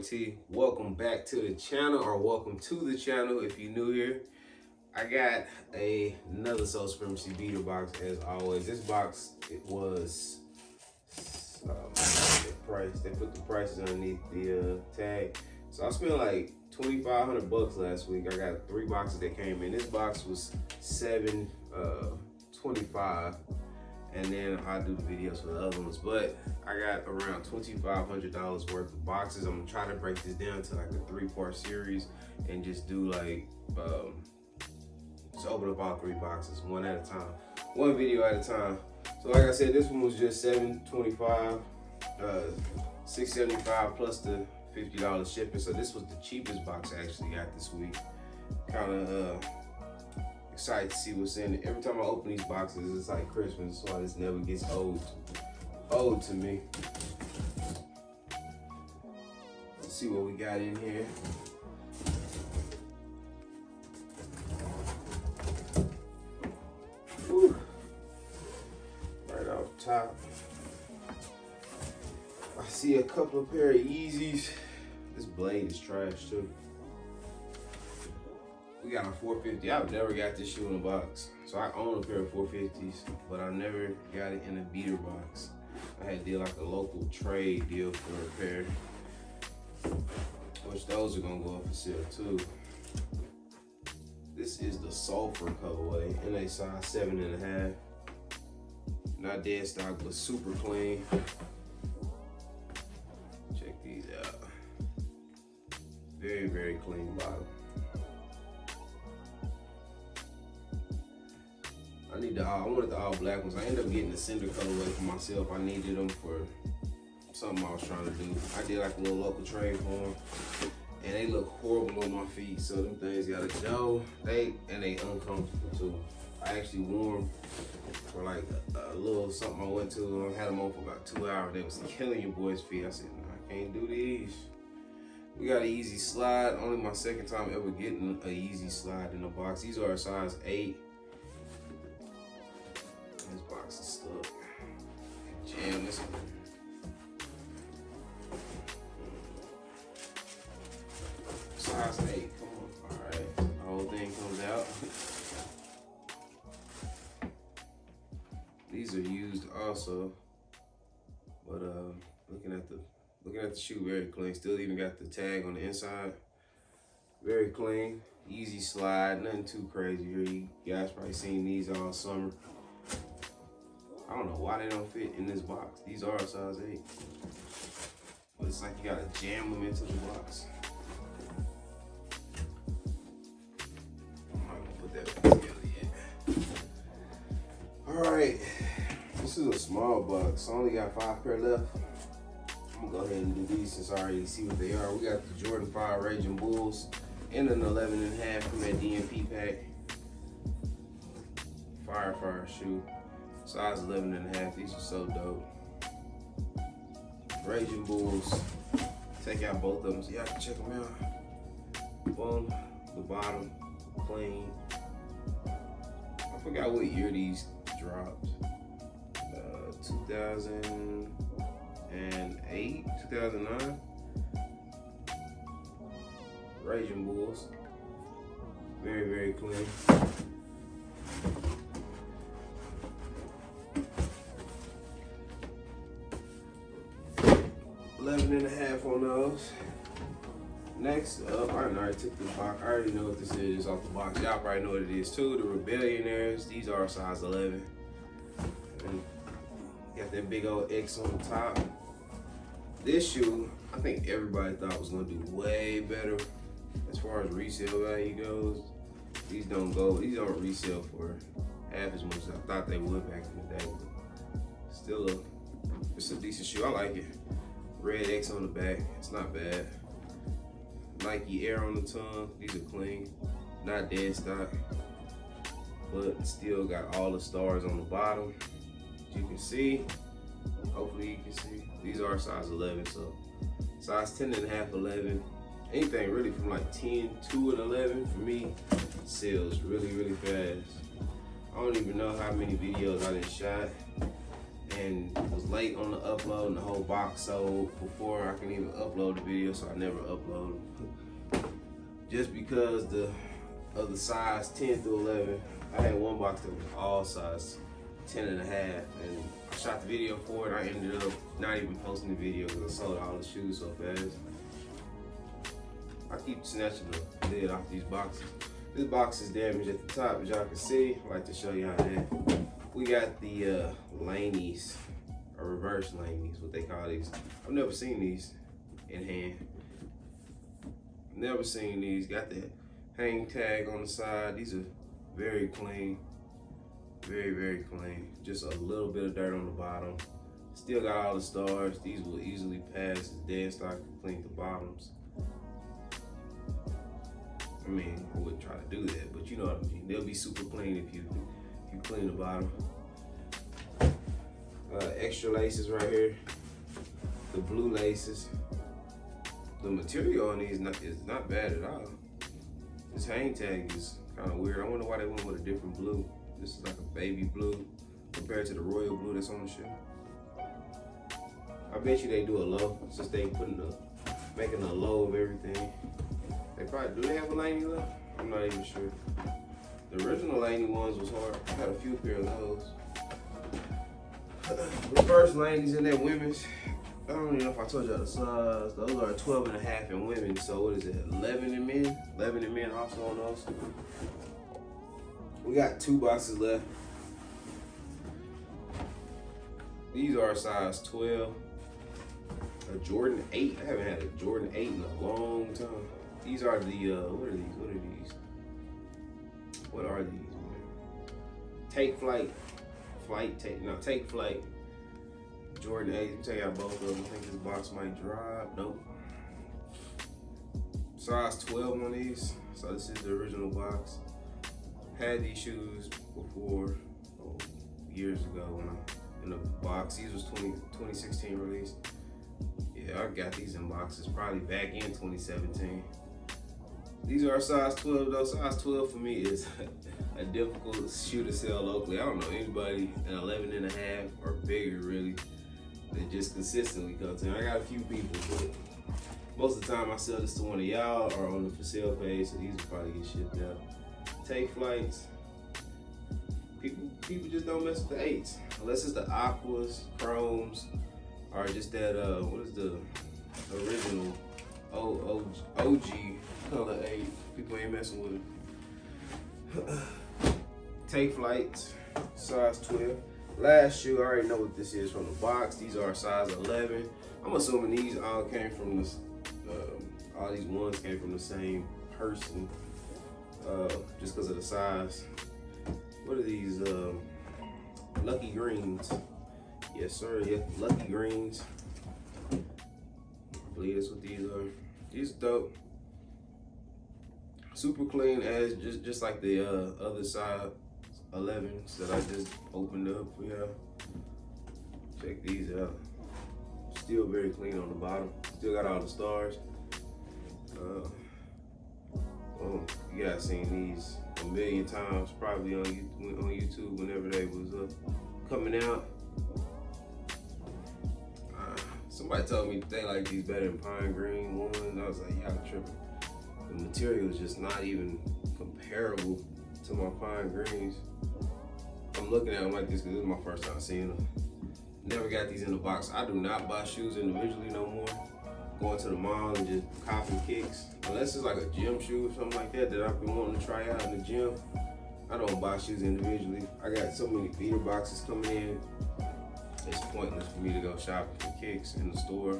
T. Welcome back to the channel, or welcome to the channel if you're new here. I got another Soul Supremacy beater box as always. This box, it was the price. They put the prices underneath the tag. So I spent like $2,500 last week. I got 3 boxes that came in. This box was $725. And then I'll do the videos for the other ones. But I got around $2,500 worth of boxes. I'm gonna try to break this down to like a 3-part series and just do like, just open up all 3 boxes, one at a time, one video at a time. So like I said, this one was just $725, $675 plus the $50 shipping. So this was the cheapest box I actually got this week. Kind of excited to see what's in it. Every time I open these boxes, it's like Christmas, so this never gets old to me. Let's see what we got in here. Whew. Right off top, I see a couple of pair of Yeezys. This blade is trash too. We got a 450. I've never got this shoe in a box. So I own a pair of 450s, but I never got it in a beater box. I had to do like a local trade deal for a pair, which those are gonna go up for sale too. This is the Sulfur colorway, in a size 7.5. Not dead stock, but super clean. Check these out. Very, very clean bottom. I wanted the all black ones. I ended up getting the cinder colorway for myself. I needed them for something I was trying to do. I did like a little local trade for them, and they look horrible on my feet. So them things gotta go. They uncomfortable too. I actually wore them for like a little something I went to. I had them on for about 2 hours. They was killing your boy's feet. I said, nah, I can't do these. We got an Yeezy slide. Only my second time ever getting a Yeezy slide in a box. These are a size 8. This box is stuck. Jam this one. Size 8. Come on. Alright. The whole thing comes out. These are used also. But looking at the shoe, very clean. Still even got the tag on the inside. Very clean. Easy slide, nothing too crazy here. You guys probably seen these all summer. I don't know why they don't fit in this box. These are a size 8. But it's like you gotta jam them into the box. I'm not gonna put that back together yet. Alright, this is a small box. I only got 5 pair left. I'm gonna go ahead and do these since I already see what they are. We got the Jordan 5 Raging Bulls and an 11.5 from that DMP pack. Fire shoe. Size 11.5. These are so dope. Raging Bulls. Take out both of them so y'all can check them out. Boom. The bottom. Clean. I forgot what year these dropped. 2008, 2009. Raging Bulls. Very, very clean. 11.5 on those. Next up, I already took the box. I already know what this is off the box. Y'all probably know what it is too. The Rebellionaires. These are size 11. And got that big old X on the top. This shoe, I think everybody thought was gonna do way better as far as resale value goes. These don't resell for half as much as I thought they would back in the day. Still it's a decent shoe. I like it. Red X on the back, it's not bad. Nike Air on the tongue, these are clean. Not dead stock, but still got all the stars on the bottom. As you can see, hopefully you can see, these are size 11, so size 10.5, 11. Anything really from like 10, 2, and 11 for me sells really, really fast. I don't even know how many videos I done shot and was late on the upload and the whole box sold before I can even upload the video, so I never upload them. Just because of the size 10 through 11, I had one box that was all size 10 and a half, and I shot the video for it. I ended up not even posting the video because I sold all the shoes so fast. I keep snatching the lid off these boxes. This box is damaged at the top, as y'all can see. I like to show y'all that. We got the Laneys, or reverse Laneys, what they call these. I've never seen these in hand. Never seen these. Got the hang tag on the side. These are very clean. Very, very clean. Just a little bit of dirt on the bottom. Still got all the stars. These will easily pass as dead stock to clean the bottoms. I mean, I wouldn't try to do that, but you know what I mean. They'll be super clean if you clean the bottom. Extra laces right here. The blue laces. The material on these is not bad at all. This hang tag is kind of weird. I wonder why they went with a different blue. This is like a baby blue compared to the royal blue that's on the shoe. I bet you they do a low, since they making a low of everything. They probably, do they have a Laney low? I'm not even sure. The original Laney ones was hard. I had a few pair of those. Reverse Laneys in that women's. I don't even know if I told y'all the size. Those are 12 and a half in women. So what is it, 11 in men? 11 in men also on those. We got 2 boxes left. These are size 12. A Jordan 8. I haven't had a Jordan 8 in a long time. These are the, what are these? What are these? Take Flight. Take Flight. Jordan 8. Let me tell y'all both of them. I think this box might drop. Nope. Size 12 on these. So this is the original box. Had these shoes before, years ago when in the box. These was 2016 release. Yeah, I got these in boxes probably back in 2017. These are size 12 though. Size 12 for me is a difficult shoe to sell locally. I don't know anybody in 11 and a half or bigger really that just consistently comes in. I got a few people, but most of the time I sell this to one of y'all or on the for sale page, so these will probably get shipped out. Take Flights. People just don't mess with the 8s. Unless it's the aquas, chromes, or just that, what is the original OG color 8. People ain't messing with it. Take Flights, size 12. Last shoe, I already know what this is from the box. These are size 11. I'm assuming these all came from this, all these ones came from the same person. Just because of the size. What are these? Lucky Greens. Yes, sir. Yeah, Lucky Greens. I believe that's what these are. These are dope. Super clean as just like the other side 11s that I just opened up. Yeah. Check these out. Still very clean on the bottom. Still got all the stars. You guys seen these a million times probably on YouTube whenever they was coming out. Somebody told me they like these better than pine green ones. I was like, y'all tripping. The material is just not even comparable to my pine greens. I'm looking at them like this because this is my first time seeing them. Never got these in the box. I do not buy shoes individually no more. Going to the mall and just copping kicks. Unless it's like a gym shoe or something like that I've been wanting to try out in the gym. I don't buy shoes individually. I got so many beater boxes coming in. It's pointless for me to go shopping for kicks in the store.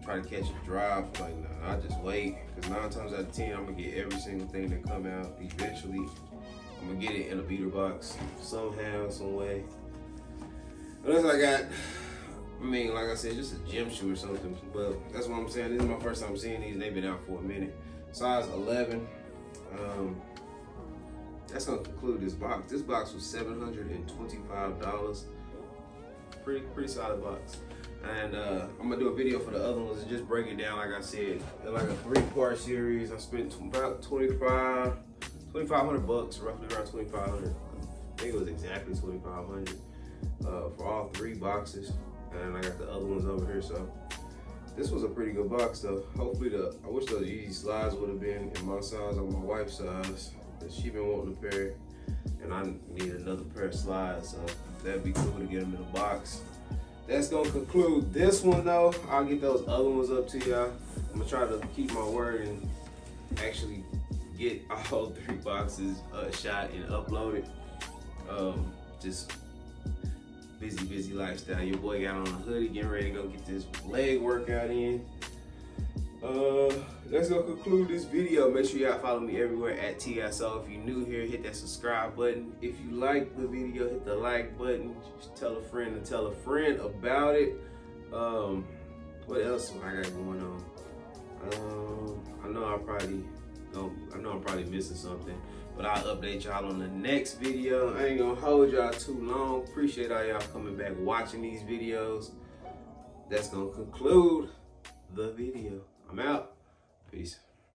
Try to catch a drop. Like, nah, I just wait. Because 9 times out of 10, I'm going to get every single thing that come out. Eventually, I'm going to get it in a beater box. Somehow, some way. Unless I got, I mean, like I said, just a gym shoe or something. But that's what I'm saying. This is my first time seeing these. They've been out for a minute. Size 11. That's gonna conclude this box. This box was $725. Pretty solid box. And I'm gonna do a video for the other ones and just break it down. Like I said, like a 3-part series. I spent about $2,500 bucks, roughly around $2,500. I think it was exactly $2,500 for all 3 boxes. and I got the other ones over here. So this was a pretty good box though. Hopefully I wish those Yeezy slides would have been in my size or my wife's size. She been wanting a pair, and I need another pair of slides, so that'd be cool to get them in a box. That's gonna conclude this one though. I'll get those other ones up to y'all. I'm gonna try to keep my word and actually get all 3 boxes shot and uploaded. Just busy lifestyle. Your boy got on a hoodie, getting ready to go get this leg workout in. That's gonna conclude this video. Make sure y'all follow me everywhere at TGOTSOLE. If you're new here, hit that subscribe button. If you like the video, hit the like button. Just tell a friend and tell a friend about it. What else I got going on? I know I'm probably missing something, but I'll update y'all on the next video. I ain't gonna hold y'all too long. Appreciate all y'all coming back watching these videos. That's gonna conclude the video. I'm out.